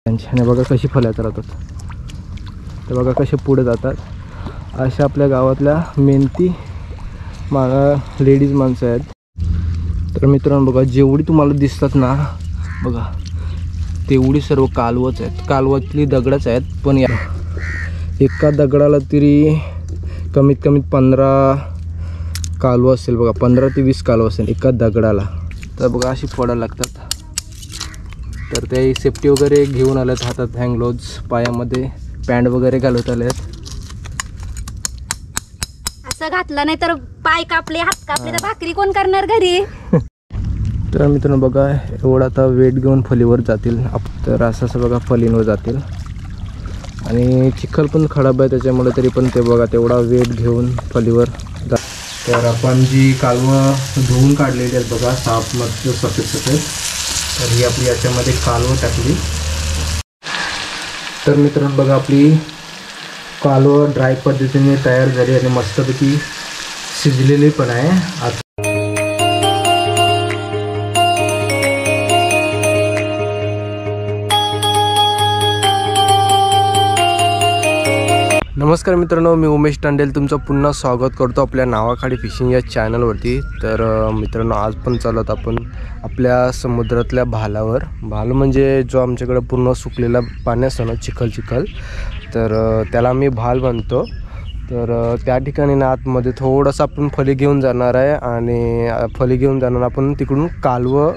आणि बघा कशी फळ्यात राहतात, ते बघा कसे पुढे जातात. अशा आपल्या गावातल्या मेहनती लेडीज माणसं आहेत. तर मित्रांनो बघा, जेवढी तुम्हाला दिसतात ना बघा, तेवढी सर्व कालवच आहेत, कालवातली दगडच आहेत. पण या एका दगडाला तरी कमीत कमी 15 कालवं असेल बघा, 15 ते 20 कालवं असेल एका दगडाला. तर बघा अशी फोडायला लागतात. तर ते सेफ्टी वगैरे घेऊन आलेत, हातात हँड ग्लोव्ज, पायामध्ये पॅन्ट वगैरे घालत आलेत. असं घातलं नाही तर पाय कापले, हात कापले तर भाकरी कोण करणार घरी. तर मित्रांनो बघा, एवढा आता वेट घेऊन फलीवर जातील. तर असं बघा फलींवर जातील. आणि चिखल पण खराब आहे त्याच्यामुळे तरी पण ते बघा तेवढा वेट घेऊन फलीवर जा. तर आपण जी कालवं धुवून काढलेली आहेत बघा, साफ मस्त सफेद सफेद, तर ही आपली याच्यामध्ये कालवं टाकली. तर मित्रांनो बघा, आपली कालवं ड्राय पद्धतीने तयार झाली आणि मस्तपैकी शिजलेली पण आहे. नमस्कार मित्रांनो, मी उमेश टांडेल तुमचं पुन्हा स्वागत करतो आपल्या नावाखाडी फिशिंग या चॅनलवरती. तर मित्रांनो, आज पण चालत आपण आपल्या समुद्रातल्या भालावर. भाल म्हणजे जो आमच्याकडे पूर्ण सुकलेला पाणी असतं ना, चिखल, तर त्याला आम्ही भाल म्हणतो. तर त्या ठिकाणी ना आतमध्ये थोडंसं आपण फली घेऊन जाणार आहे आणि फली घेऊन जाणार आपण तिकडून कालवं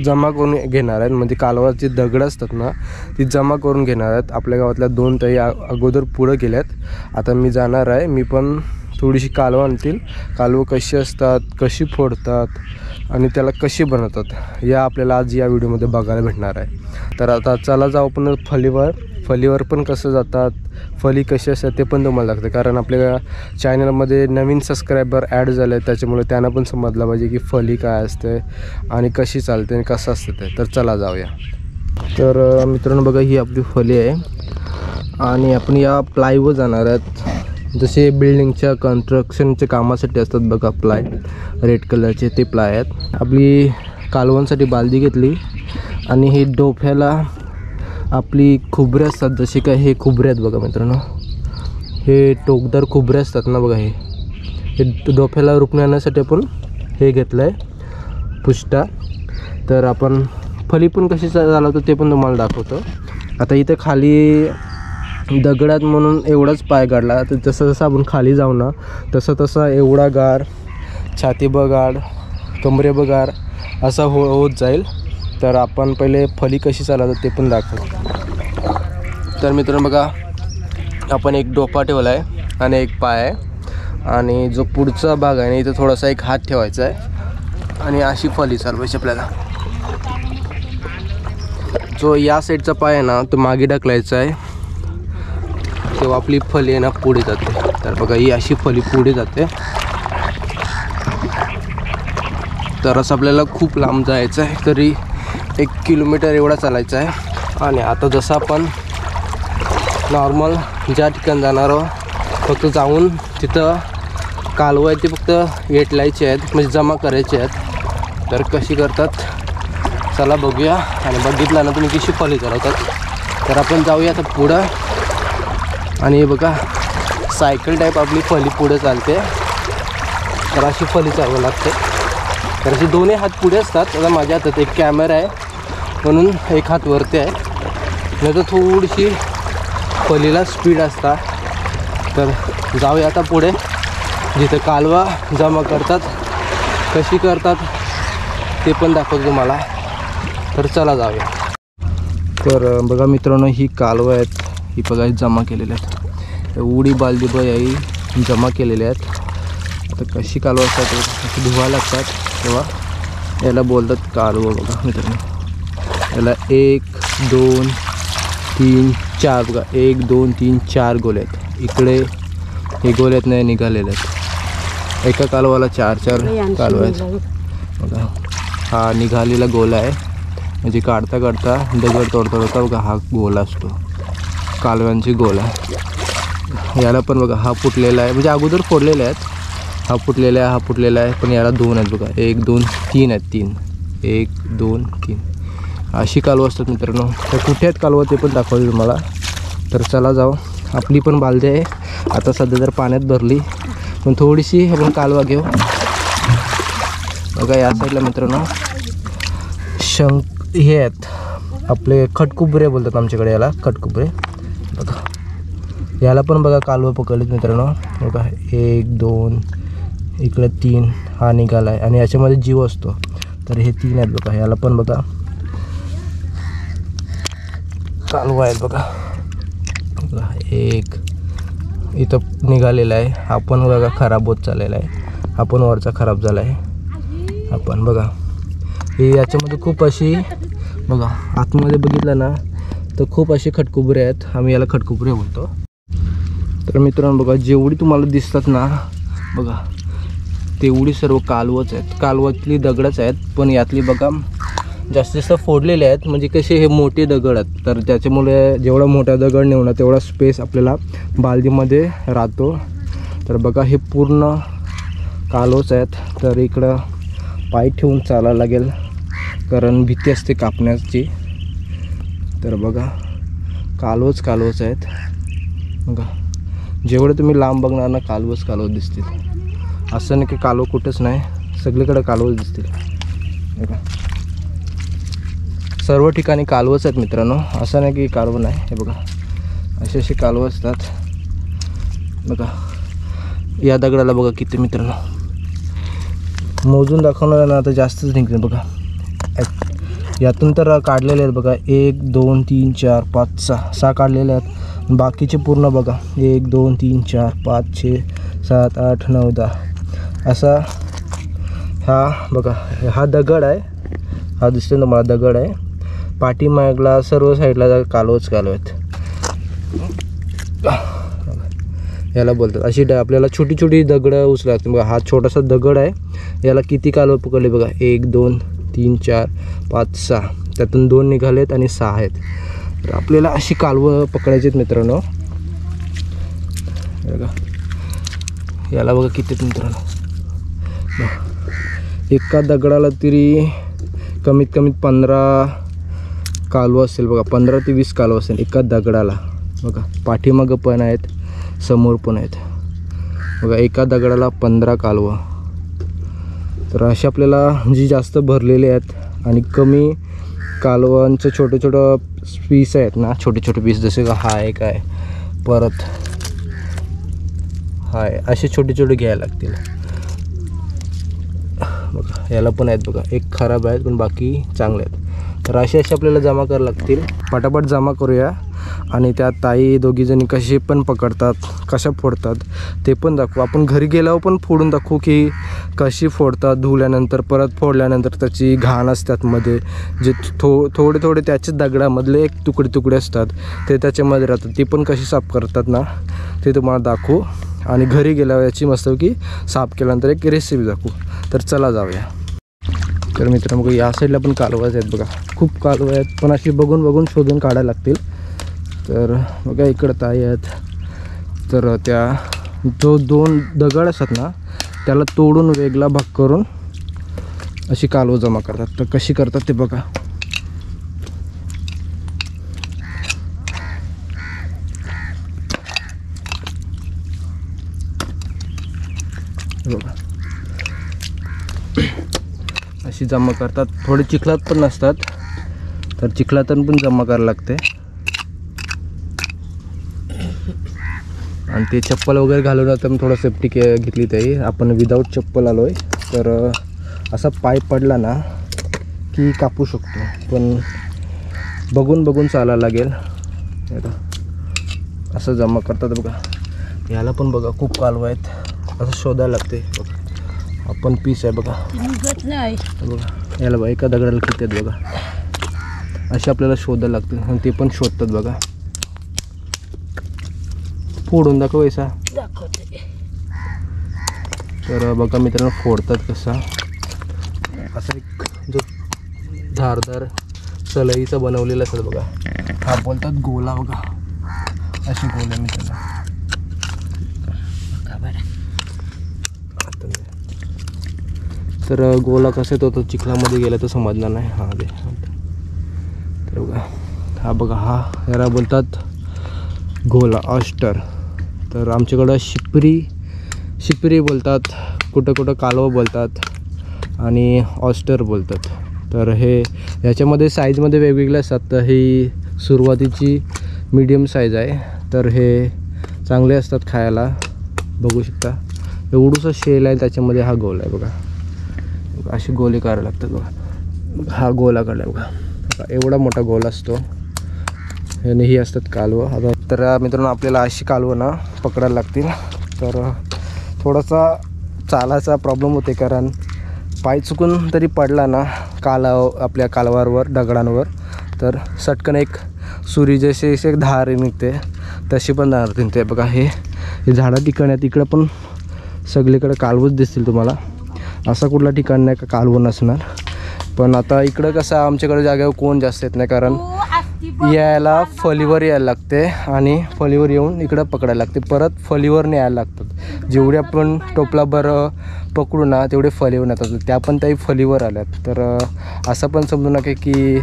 जमा करून घेणार आहेत. म्हणजे कालवाची दगड असतात ना, ती जमा करून घेणार आहेत. आपल्या गावातल्या 2 ताई अगोदर पुढं गेल्यात. आता मी जाणार आहे, मी पण थोडीशी कालवं आणतील. कालवं कशी असतात, कशी फोडतात आणि त्याला कशी बनवतात या आपल्याला आज या व्हिडिओमध्ये बघायला भेटणार आहे. तर आता चला जाऊ आपण फलीवर पण कसं जातात, फली कशी असतात ते पण तुम्हाला लागतं. कारण आपल्या चॅनलमध्ये नवीन सबस्क्रायबर ॲड झाले आहेत, त्याच्यामुळे त्यांना पण समजलं पाहिजे की फली काय असते आणि कशी चालते आणि कसं असतं ते. तर चला जाऊया. तर मित्रांनो बघा, ही आपली फली आहे आणि आपण या प्लायवर जाणार आहेत. जसे बिल्डिंगच्या कन्स्ट्रक्शनच्या कामासाठी असतात बघा प्लाय, रेड कलरचे ते प्लाय आहेत. आपली कालवांसाठी बालदी घेतली आणि हे डोफ्याला आपली खुबरे असतात. जसे काय हे खुबरे आहेत बघा मित्रांनो, हे टोकदार खुबरे असतात ना बघा, हे डोफ्याला रुपण्यासाठी आपण हे घेतलं आहे पुष्टा. तर आपण फली पण कशी चालवतो ते पण तुम्हाला दाखवतो. आता इथं खाली दगडात म्हणून एवढाच पाय काढला, तर जसं जसं आपण खाली जाऊ ना तसं तसं एवढा गार, छाती बगाड, कमरे बगाड असा होत जाईल. तर आपण पहिले फली कशी चालवतो ते पण दाखवतो. तर मित्रांनो बघा, आपण एक डोपा ठेवला आहे आणि एक पाय आहे आणि जो पुढचा भाग आहे ना, इथं थोडासा एक हात ठेवायचा आहे आणि अशी फली चालवायची आपल्याला. जो या साईडचा पाय आहे ना तो मागे ढकलायचा आहे, तेव्हा आपली फली आहे ना पुढे जाते. तर बघा, ही अशी फली पुढे जाते. तरच आपल्याला खूप लांब जायचं आहे, तरी 1 किलोमीटर एवढा चालायचा आहे. आणि आता जसं आपण नॉर्मल ज्या ठिकाणी जाणार आहोत, फक्त जाऊन तिथं कालवं आहे ते फक्त वेटलायचे आहेत, म्हणजे जमा करायचे आहेत. तर कशी करतात चला बघूया. आणि बघितलं ना तुम्ही कशी फली चालवतात. तर आपण जाऊया आता पुढं. आणि बघा, सायकल टाईप आपली फली पुढे चालते. तर अशी फली चालवावी लागते. तर असे दोन्ही हात पुढे असतात. आता माझ्या हातात एक कॅमेरा आहे म्हणून एक हात वरती आहे, नाही तर थोडीशी फलीला स्पीड असता. तर जाऊया आता पुढे, जिथे कालवा जमा करतात कशी करतात ते पण दाखवतो तुम्हाला. तर चला जाऊया. तर बघा मित्रांनो, ही कालवं आहेत, ही बघा जमा केलेल्या आहेत. एवढी बालदी ही जमा केलेल्या आहेत. आता कशी कालवं असतात अशी धुवायला लागतात, तेव्हा याला बोलतात कालवं. बघा मित्रांनो, याला 1 2 3 4 बघा, 1 2 3 4 गोले आहेत. इकडे हे गोले आहेत नाही निघालेले आहेत. एका कालवाला 4 कालवं आहेत बघा. हा निघालेला गोला आहे, म्हणजे काढता काढता दगड तोडता बघा हा गोला असतो, कालव्यांची गोला. याला पण बघा हा फुटलेला आहे, म्हणजे अगोदर फोडलेले आहेत. हा फुटलेला आहे, हा फुटलेला आहे, पण याला 2 आहेत बघा. 1 2 3 आहेत, 3 1 2 3 अशी कालवं असतात मित्रांनो. तर कुठे आहेत कालवं ते पण दाखवते तुम्हाला. तर चला जाऊ. आपली पण बालदी आहे आता सध्या तर पाण्यात भरली, पण थोडीशी आपण कालवा घेऊ. बघा या साईडला मित्रांनो हे आहेत आपले खटकुबरे बोलतात आमच्याकडे याला, खटकुबरे. बघा याला पण बघा कालवं पकडलीत मित्रांनो. बघा 1 2 इकडे 3 हा निघाला आहे आणि याच्यामध्ये जीव असतो. तर हे 3 आहेत बघा. याला पण बघा कालवा आहेत बघा. एक इथं निघालेला आहे, हा पण बघा खराब होत चाललेला आहे, हा पण वरचा खराब झाला आहे. आपण बघा हे याच्यामध्ये खूप अशी बघा आतमध्ये बघितलं ना तर खूप असे खटकुबरे आहेत. आम्ही याला खटकुबरे बोलतो. तर मित्रांनो बघा जेवढी तुम्हाला दिसतात ना बघा तेवढी सर्व कालवच आहेत. कालवातली दगडच आहेत, पण यातली बघा जास्तीत जास्त फोडलेले आहेत. म्हणजे कसे हे मोठे दगड आहेत, तर त्याच्यामुळे जेवढा मोठा दगड नेऊ ना तेवढा स्पेस आपल्याला बालदीमध्ये राहतो. तर बघा हे पूर्ण कालवच आहेत. तर इकडं पाय ठेवून चालायला लागेल कारण भीती असते कापण्याची. तर बघा कालवच आहेत बघा. जेवढं तुम्ही लांब बघणार ना कालवच दिसतील. असं नाही की कालव कुठंच नाही, सगळीकडे कालवच दिसतील बघा. सर्व ठिकाणी कालवच आहेत मित्रांनो, असं नाही की कालव नाही. हे बघा असे कालव असतात बघा. या दगडाला बघा किती मित्रांनो, मोजून दाखवणार ना आता जास्तच निघले बघा. यातून तर काढलेले आहेत बघा 1 2 3 4 5 6 काढलेले आहेत. बाकीचे पूर्ण बघा 1 2 3 4 5 6 7 8 9 10 असा. हा बघा हा दगड आहे, हा दिसतो तुम्हाला दगड आहे. पाठीमागला सर्व साईडला कालवच आहेत. याला बोलतात अशी आपल्याला छोटी छोटी दगडं उचलात बघा. हा छोटासा दगड आहे, याला किती कालवं पकडले बघा 1 2 3 4 5 6. त्यातून 2 निघालेत आणि 6 आहेत. तर आपल्याला अशी कालवं पकडायची आहेत मित्रांनो. बघा याला बघा किती मित्रांनो. एका दगडाला तरी कमीत कमी 15 कालवं असेल बघा. 15 ते 20 कालवं असेल एका दगडाला बघा. पाठीमागं पण आहेत, समोर पण आहेत बघा. एका दगडाला 15 कालवं. तर असे आपल्याला जी जास्त भरलेले आहेत आणि कमी कालवांचं छोटं पीस आहेत ना, छोटे पीस जसे का हा एक आहे, परत हाय असे छोटे घ्यायला लागतील बघा. याला पण आहेत बघा, एक खराब आहेत पण बाकी चांगले आहेत. तर असे आपल्याला जमा करायला लागतील. पटापट जमा करूया आणि त्या ताई दोघीजणी कशी पण पकडतात, कशा फोडतात ते पण दाखवू. आपण घरी गेल्यावर पण फोडून दाखवू की कशी फोडतात. धुल्यानंतर परत फोडल्यानंतर त्याची घाण असतात मध्ये, जे थोडे त्याचे दगडामधले एक तुकडे असतात ते त्याच्यामध्ये राहतात. ती पण कशी साफ करतात ना ते तुम्हाला दाखवू. आणि घरी गेल्यावर याची मस्त की साफ केल्यानंतर एक रेसिपी दाखवू. तर चला जाऊया. तर मित्रांनो बघा या साईडला पण कालवं आहेत बघा. खूप कालवं आहेत, पण अशी बघून शोधून काढायला लागतील. तर बघा इकडं ताई आहेत. तर त्या जो 2 दगड असतात ना त्याला तोडून वेगळा भाग करून अशी कालवं जमा करतात. तर कशी करतात ते बघा. बघा अशी जमा करतात. थोडे चिखलात पण नसतात, तर चिखलातून पण जमा करायला लागते. आणि ते चप्पल वगैरे घालून आता मी थोडं सेफ्टी घेतली ताई. आपण विदाऊट चप्पल आलो आहे, तर असा पाय पडला ना की कापू शकतो, पण बघून चालायला लागेल. असं जमा करतात बघा. याला पण बघा खूप कालवं आहेत, असं शोधायला लागते बघा. आपण पीस आहे बघा बघा. याला बघा एका दगडाला किती आहेत बघा. असे आपल्याला शोधायला लागते आणि ते पण शोधतात बघा. फोडून दाखवायचा. तर बघा मित्रांनो फोडतात कसा. असा एक जो धारदार सलईचा बनवलेला असतात बघा, हा बोलतात गोला बघा. असे गोले मित्रांनो. तर गोला कसा येतो तो चिखलामध्ये गेला तर समजणार नाही. हा दे तर बघा हा बघा, हा याला बोलतात गोला ऑस्टर. तर आमच्याकडं शिपरी बोलतात, कुठं कुठं कालवं बोलतात आणि ऑस्टर बोलतात. तर हे ह्याच्यामध्ये साईजमध्ये वेगवेगळे असतात. तर ही सुरुवातीची मीडियम साईज आहे. तर हे चांगले असतात खायला. बघू शकता एवढूसा शेल आहे, त्याच्यामध्ये हा गोल आहे बघा. असे गोले करावे लागतात बघा. हा गोला काढला बघा, एवढा मोठा गोल असतो. आणि ही असतात कालवं. आता तर मित्रांनो आपल्याला अशी कालवं ना पकडायला लागतील. तर थोडासा चालायचा प्रॉब्लेम होते, कारण पाय चुकून तरी पडला ना आपल्या कालवारवर दगडांवर तर सटकन एक सुरी जशी एक धार निघते तशी पण धार निघते बघा. हे झाडं ठिकाण आहे, तिकडं पण सगळीकडे कालवंच दिसतील तुम्हाला. असा कुठला ठिकाण नाही का कालवं नसणार. पण आता इकडं कसं आमच्याकडे जागेवर कोण जास्त येत नाही, कारण यायला फलीवर यायला लागते आणि फलीवर येऊन इकडं पकडायला लागते. परत फलीवरने यायला लागतात. जेवढे आपण टोपला बरं पकडू ना तेवढे फलीवर येतात. त्या पण त्याही फलीवर आल्यात. तर असं पण समजू नका की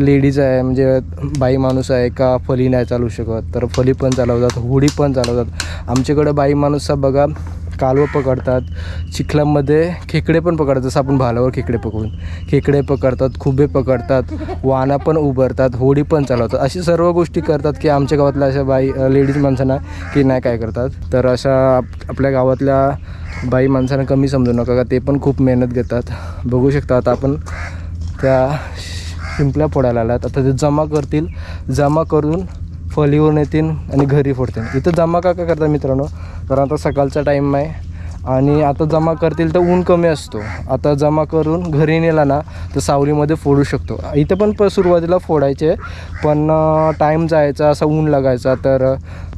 लेडीज आहे म्हणजे बाई माणूस आहे का फली नाही चालू शकत. तर फली पण चालवतात, होडी पण चालवतात. आमच्याकडं बाई माणूस बघा कालवं पकडतात, चिखलामध्ये खेकडे पण पकडतात. जसं आपण भालावर खेकडे पकडून खेकडे पकडतात, खुबे पकडतात, वाना पण उभारतात, होडी पण चालवतात. अशी सर्व गोष्टी करतात की आमच्या गावातल्या अशा बाई लेडीज माणसांना की नाही काय करतात. तर अशा आपल्या गावातल्या बाई माणसांना कमी समजू नका का, ते पण खूप मेहनत घेतात. बघू शकता आता आपण त्या शिंपल्या फोडायला आल्यात. आता ते जमा करतील, जमा करून फलीवरून येतील आणि घरी फोडतील. इथं जमा का करतात मित्रांनो, कारण आता सकाळचा टाईम आहे आणि आता जमा करतील तर ऊन कमी असतो. आता जमा करून घरी नेला ना तर सावलीमध्ये फोडू शकतो. इथं पण सुरुवातीला फोडायचे, पण टाईम जायचा, असा ऊन लागायचा. तर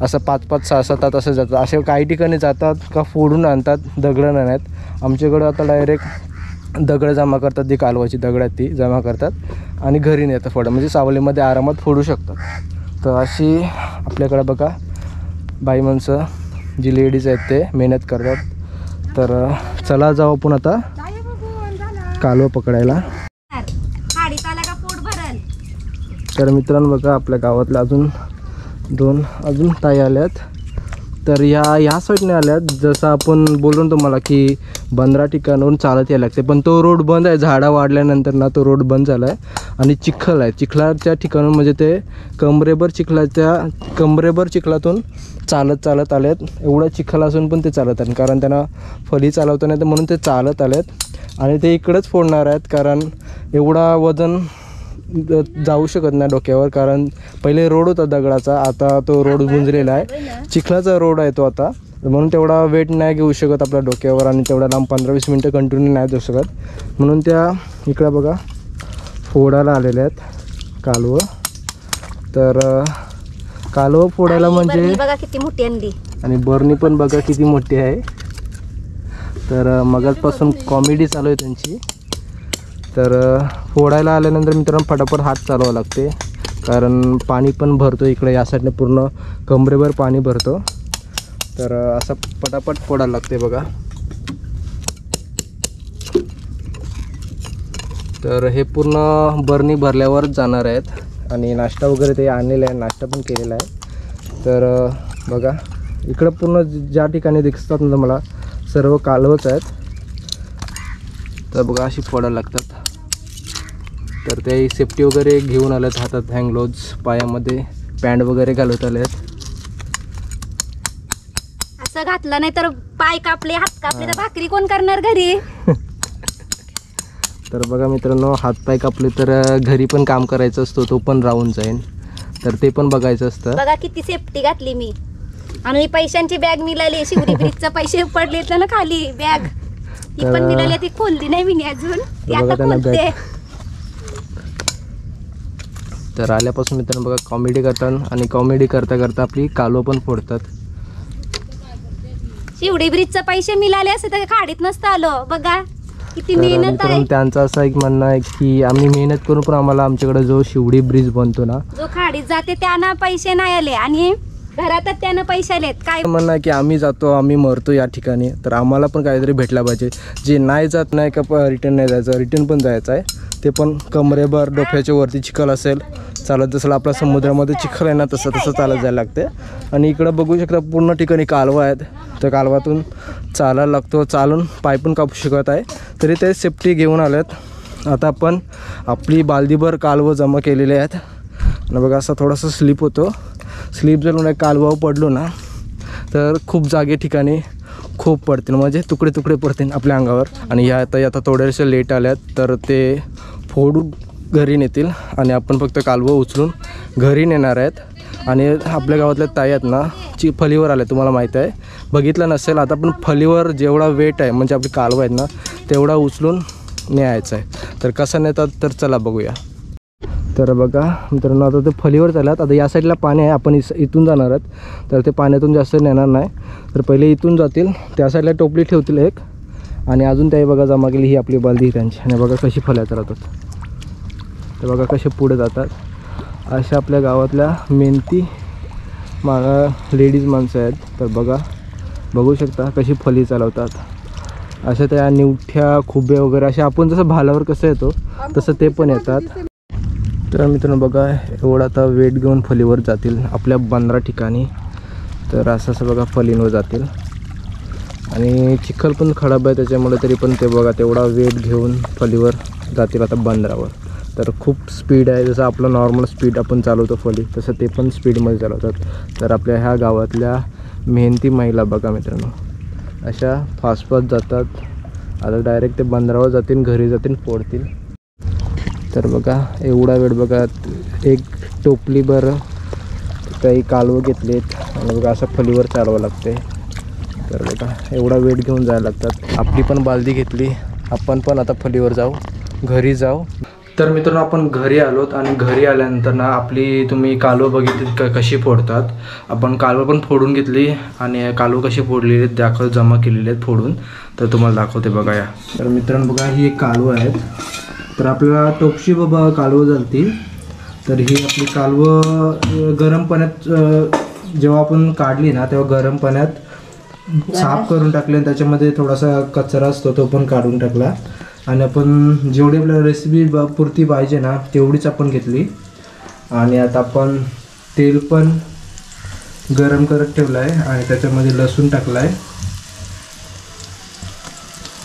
असं 5-5, 6-6 तास असं जातं. असे काही ठिकाणी जातात का फोडून आणतात, दगडं आणतात. आमच्याकडं आता डायरेक्ट दगडं जमा करतात, जी कालवाची दगड आहेत ती जमा करतात आणि घरी नेतात फोडा, म्हणजे सावलीमध्ये आरामात फोडू शकतात. तर अशी आपल्याकडं बघा बाई माणसं जी लेडीज आहेत ते मेहनत करतात. तर चला जाऊ आपण आता कालवं पकडायला. तर मित्रांनो बघा आपल्या गावातल्या अजून ताई आल्यात. तर ह्या साईडने आल्यात. जसं आपण बोललो ना तुम्हाला की बंदरा ठिकाणावरून चालत यायला लागते, पण तो रोड बंद आहे. झाडं वाढल्यानंतर ना तो रोड बंद झाला आहे आणि चिखल आहे. चिखलाच्या ठिकाणून म्हणजे ते कमरेभर चिखलातून चालत आलेत. एवढा चिखल असून पण ते चालत आहेत, कारण त्यांना फली चालवता नाही तर म्हणून ते चालत आलेत. आणि ते इकडंच फोडणार आहेत, कारण एवढा वजन जाऊ शकत नाही डोक्यावर. कारण पहिले रोड होता दगडाचा, आता तो रोड गुंजलेला आहे, चिखलाचा रोड आहे तो आता. म्हणून तेवढा वेट नाही घेऊ शकत आपल्या डोक्यावर आणि तेवढा लांब 15-20 मिनटं कंटिन्यू नाही देऊ शकत. म्हणून त्या इकडं बघा फोडायला आलेल्या आहेत कालवं. तर कालवं फोडायला म्हणजे बघा किती मोठी अंडी आणि बरणी पण बघा किती मोठी आहे. तर मगाचपासून कॉमेडी चालू आहे त्यांची. तर फोडायला आल्यानंतर मित्रांनो फटाफट हात चालवावं लागते, कारण पाणी पण भरतो इकडे या साईडने, पूर्ण कमरेभर पाणी भरतो. तर असं पटापट फोडायला लागते बघा. तर हे पूर्ण बरणी भरल्यावर जाणार आहेत आणि नाश्ता वगैरे ते आणलेला आहे, नाश्ता पण केलेला आहे. तर बघा इकडं पूर्ण ज्या ठिकाणी दिसतात ना मला सर्व कालवच आहेत. तर बघा अशी फोडायला लागतात. तर ते सेफ्टी वगैरे घेऊन आलेत, हातात हँगलोज, पायामध्ये पॅन्ट वगैरे घालत आलेत. असं घातलं नाही तर पाय कापले, हात कापले तर भाकरी कोण करणार घरी. तर बघा मित्रांनो हातपाय कापले तर घरी पण काम करायचं असतो, तो पण राहून जाईल. तर ते पण बघायचं असतं. बघा किती सेफ्टी घातली मी. आणि पैशांची बॅग मिळाली, शिवरी ब्रिजचे पैसे पडले ना खाली बॅग, ती पण मिळाली, ती खोलली नाही मी अजून, ती आता खोलते. तर आल्यापासून मित्रांनो बघा कॉमेडी करतात आणि कॉमेडी करता करता आपली कालवं पण फोडतात. शिवडी ब्रिजचे पैसे मिळाले असते तर खाडीत नसतं आलो. बघा किती मेहनत आहे. त्यांचं असं एक म्हणणं आहे की आम्ही मेहनत करून पण आम्हाला आमच्याकडे जो शिवडी ब्रिज बनतो ना, जो खाडीत जाते त्यांना पैसे नाही आले आणि घरातच त्यांना पैसे आलेत. काय म्हणणं आहे की आम्ही जातो, आम्ही मरतो या ठिकाणी, तर आम्हाला पण काहीतरी भेटला पाहिजे. जे नाही जात नाही का रिटर्न नाही जायचं, रिटर्न पण जायचं आहे. ते पण कमरेभर डोक्याच्या वरती चिखल असेल. चालत जसं आपल्या समुद्रामध्ये चिखल आहे ना तसं तसं चालत जायला लागते. आणि इकडं बघू शकता पूर्ण ठिकाणी कालवा आहेत. त्या कालवातून चालायला लागतो. चालून पाय पण कापू शकत आहे. तरी ते सेफ्टी घेऊन आलेत. आता आपण आपली बालदीभर कालवं जमा केलेले आहेत. आणि बघा असं थोडंसं स्लिप होतो. स्लिप जर म्हणून कालवावर पडलो ना तर खूप जागे ठिकाणी खूप पडतील, म्हणजे तुकडे तुकडे पडतील आपल्या अंगावर. आणि ह्या आता थोडेसे लेट आल्यात तर ते फोडून घरी नेतील आणि आपण फक्त कालवं उचलून घरी नेणार आहेत. आणि आपल्या गावातल्या ताई आहेत ना फलीवर आल्या, तुम्हाला माहीत आहे, बघितलं नसेल. आता पण फलीवर जेवढा वेट आहे म्हणजे आपली कालवं आहेत ना तेवढा उचलून न्यायचं आहे. तर कसं नेतात तर चला बघूया. तर बघा मित्रांनो आता ते फलीवर चालत. आता या साईडला पाणी आहे, आपण इथून जाणार आहेत. तर ते पाण्यातून जास्त नेणार नाही. तर पहिले इथून जातील, त्या साईडला टोपली ठेवतील एक. आणि अजून त्याही बघा जमा केली ही आपली बालदी त्यांची. आणि बघा कशी फल्यात राहतात. तर बघा कसे पुढे जातात. अशा आपल्या गावातल्या मेहनती लेडीज माणसं आहेत. तर बघू शकता कशी फली चालवतात. अशा त्या निवठ्या खुबे वगैरे अशा आपण जसं भालावर कसं येतो तसं ते पण येतात. तर मित्रांनो बघा एवढं आता वेट घेऊन फलीवर जातील आपल्या 15 ठिकाणी. तर असं बघा फलींवर जातील. आणि चिखल पण खराब आहे त्याच्यामुळे तरी पण ते बघा तेवढा वेट घेऊन फलीवर जातील आता बंदरावर. तर खूप स्पीड आहे, जसं आपलं नॉर्मल स्पीड आपण चालवतो फली तसं ते पण स्पीडमध्ये चालवतात. तर आपल्या ह्या गावातल्या मेहनती महिला बघा मित्रांनो अशा फास्ट जातात. आता डायरेक्ट ते बंदरावर जातील, घरी जातील, फोडतील. तर बघा एवढा वेळ बघा एक टोपलीभर काही कालवं घेतलेत आणि बघा असं फलीवर चालवावं लागते. तर बघा एवढा वेट घेऊन जायला लागतात. आपली पण बालदी घेतली, आपण पण आता फलीवर जाऊ, घरी जाऊ. तर मित्रांनो आपण घरी आलोत आणि घरी आल्यानंतर ना आपली तुम्ही कालवं बघितली कशी फोडतात. आपण कालवं पण फोडून घेतली आणि कालवं कशी फोडलेली आहेत दाखव जमा केलेली आहेत फोडून. तर तुम्हाला दाखवते बघा या. तर मित्रांनो बघा ही एक कालवं आहेत. तर आपल्याला टोपशी बाबा कालवं झालती. तर ही आपली कालवं गरम पाण्यात जेव्हा आपण काढली ना तेव्हा गरम पाण्यात साफ करून टाकले आणि त्याच्यामध्ये थोडासा कचरा असतो तो पण काढून टाकला. आणि आपण जेवढी आपल्याला रेसिपी पुरती पाहिजे ना तेवढीच आपण घेतली. आणि आता आपण तेल पण गरम करत ठेवलं आहे आणि त्याच्यामध्ये लसूण टाकला आहे.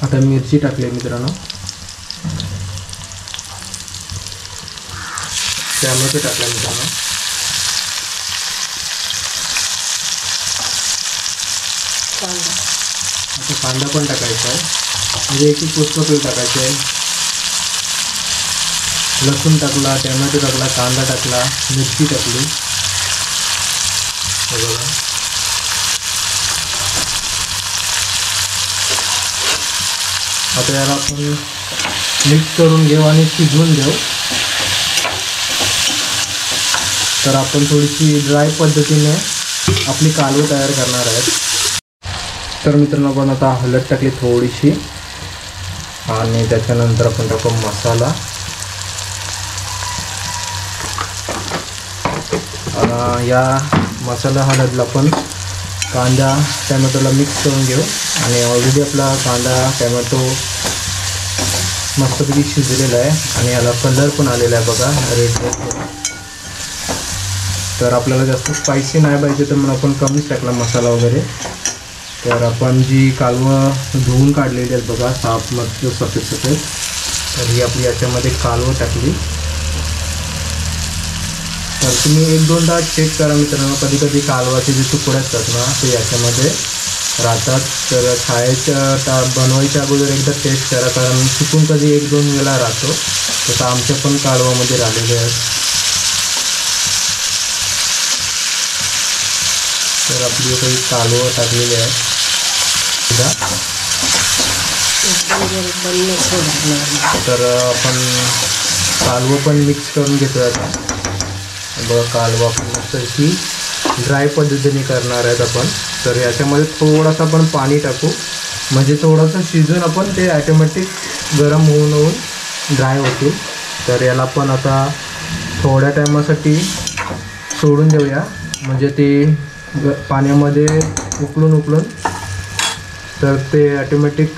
आता मिरची टाकली आहे मित्रांनो, टॅमॅटो टाकला मित्रांनो, आता कांदा पण टाकायचा आहे, म्हणजे एक पुष्कळ टाकायचं आहे. लसूण टाकला, टॅमॅटो टाकला, कांदा टाकला, मिरची टाकली. बघा आता याला आपण मिक्स करून घेऊ आणि शिजवून घेऊ. तर आपण थोडीशी ड्राय पद्धतीने आपली कालवं तयार करणार आहेत. तर मित्रांनो आपण आता हळद टाकली थोडीशी आणि त्याच्यानंतर आपण टाकू मसाला. या मसाला हळदला आपण कांदा टॅमॅटोला मिक्स करून घेऊ. आणि ऑलरेडी आपला कांदा टॅमॅटो मस्तपैकी शिजलेला आहे आणि याला कलर पण आलेला आहे बघा रेड. तर आपल्याला जास्त स्पायसी नाही पाहिजे तर मग आपण कमीच टाकला मसाला वगैरे. तर आपण जी कालवं धुवून काढलेली आहेत बघा साफ मस्त सफेद सफेद, तर ही आपली याच्यामध्ये कालवं टाकली. तर तुम्ही 1-2दा चेक करा मित्रांनो, कधी कधी कालवाचे जे तुकडे असतात ना ते याच्यामध्ये राहतात. तर खायच्या बनवायच्या अगोदर एकदा टेस्ट करा, कारण चुकून कधी 1-2 वेळा राहतो. तसं आमच्या पण कालवामध्ये राहिलेले आहेत. तर आपली काही कालवं टाकलेली आहे. तर आपण कालवं पण मिक्स करून घेतो आता. बघा कालवं आपण मस्त अशी ड्राय पद्धतीने करणार आहेत आपण. तर याच्यामध्ये थोडंसं आपण पाणी टाकू, म्हणजे थोडंसं शिजून आपण ते ॲटोमॅटिक गरम होऊन ड्राय होतील. तर याला पण आता थोड्या टायमासाठी सोडून देऊया, म्हणजे ते पाण्यामध्ये उकळून तर ते ॲटोमॅटिक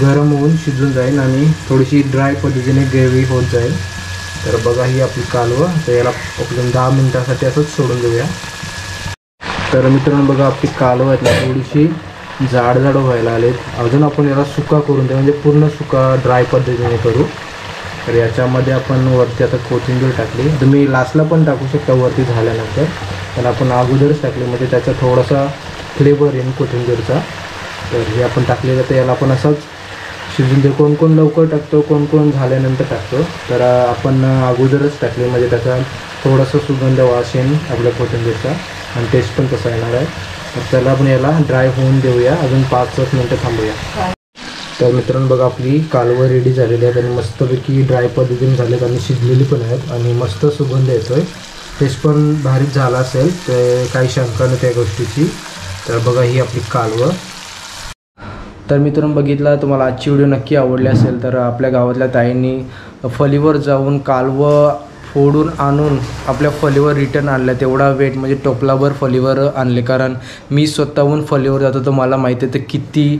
गरम होऊन शिजून जाईल आणि थोडीशी ड्राय पद्धतीने ग्रेव्ही होत जाईल. तर बघा ही आपली कालवं. तर याला आपण 10 मिनिटासाठी असंच सोडून देऊया. तर मित्रांनो बघा आपली कालवं आहेत ना थोडीशी जाड व्हायला आलेत. अजून आपण याला सुका करून देऊ, म्हणजे पूर्ण सुका ड्राय पद्धतीने करू. तर याच्यामध्ये आपण वरती आता कोथिंबीर टाकली. तुम्ही लास्टला पण टाकू शकता वरती झाल्यानंतर, पण आपण अगोदरच टाकली म्हणजे त्याचा थोडासा फ्लेवर येईल कोथिंबीरचा. तर हे आपण टाकलेलं, तर याला आपण असंच शिजून दे. कोण कोण लवकर टाकतो, कोण कोण झाल्यानंतर टाकतो. तर आपण अगोदरच टाकले म्हणजे त्याचा थोडासा सुगंध वास येईल आपल्या कोथिंबीरचा आणि टेस्ट पण कसा येणार आहे. तर त्याला आपण याला ड्राय होऊन देऊया, अजून 5-10 मिनटं थांबूया. तर मित्रांनो बघा आपली कालवं रेडी झालेली आहेत आणि मस्तपैकी ड्राय पद्धतीने झालेत आणि शिजलेली पण आहेत आणि मस्त सुगंध येतो आहे. टेस्ट पण भारीच झाला असेल, तर काही शंका नाही त्या गोष्टीची. तर बघा ही आपली कालवं. तर मित्रांनो बघितला, तुम्हाला आजची व्हिडिओ नक्की आवडली असेल तर आपल्या गावातल्या ताईंनी फलीवर जाऊन कालवं फोडून आणून आपल्या फलीवर रिटर्न आणलं. तेवढा वेट म्हणजे टोपलाभर फलीवर आणले, कारण मी स्वतःहून फलीवर जातो तर मला माहिती आहे तर किती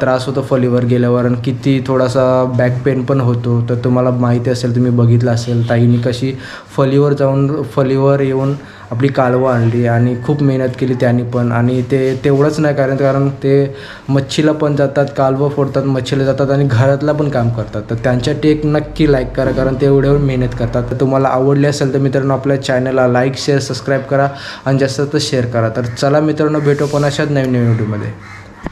त्रास होतो फलीवर गेल्यावर आणि किती थोडासा बॅक पेन पण होतो. तर तुम्हाला माहिती असेल, तुम्ही बघितलं असेल ताईंनी कशी फलीवर जाऊन फलीवर येऊन आपली कालवं आणली आणि खूप मेहनत केली त्यांनी पण. आणि तेवढंच नाही, कारण ते मच्छीला पण जातात, कालवं फोडतात, मच्छीला जातात आणि घरातला पण काम करतात. तर त्यांच्यासाठी एक नक्की लाईक करा, कारण ते एवढ्यावर मेहनत करतात. तर तुम्हाला आवडले असेल तर मित्रांनो आपल्या चॅनलला लाईक शेअर सबस्क्राईब करा आणि जास्त शेअर करा. तर चला मित्रांनो भेटू पण अशाच नवीन व्हिडिओमध्ये.